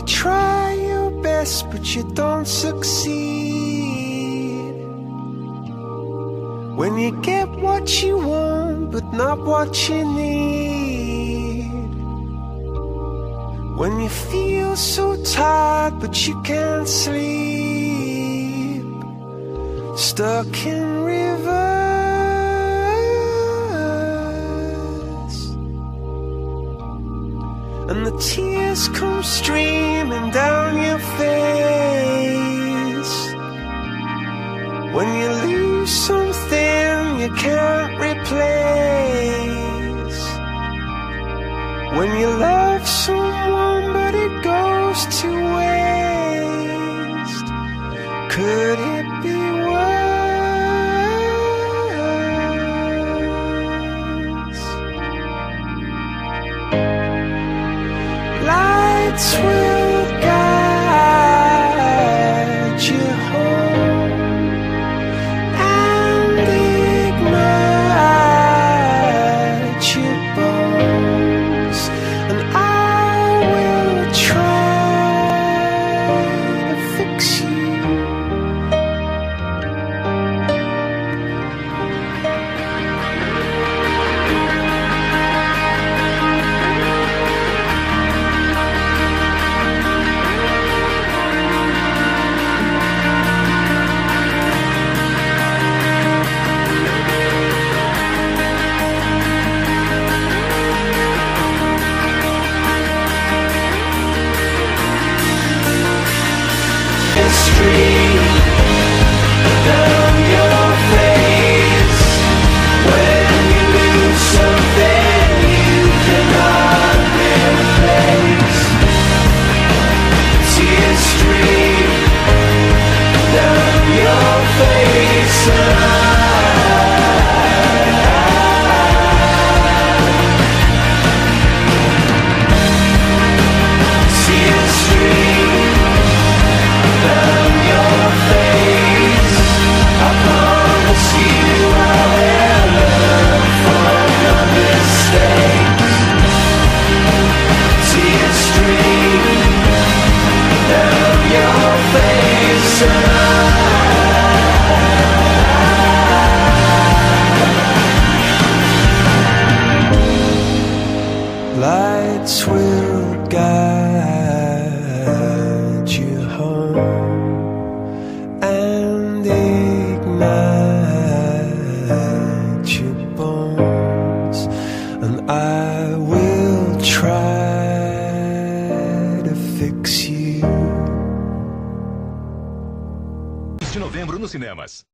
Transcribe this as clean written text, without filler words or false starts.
try your best but you don't succeed. When you get what you want but not what you need. When you feel so tired but you can't sleep. Stuck in rivers. And the tears come streaming down your face. When you lose something you can't replace. When you love someone but it goes to waste. Could it be worse? Lights will guide you home and ignite your bones, and I will try to fix you. Down your face. When you lose something you cannot replace. Tears stream down your face. Tears stream down your face. I promise you I will learn from your mistakes. Tears stream down your face. Lights will guide you home and ignite your bones, and I will try to fix you. De novembro nos cinemas.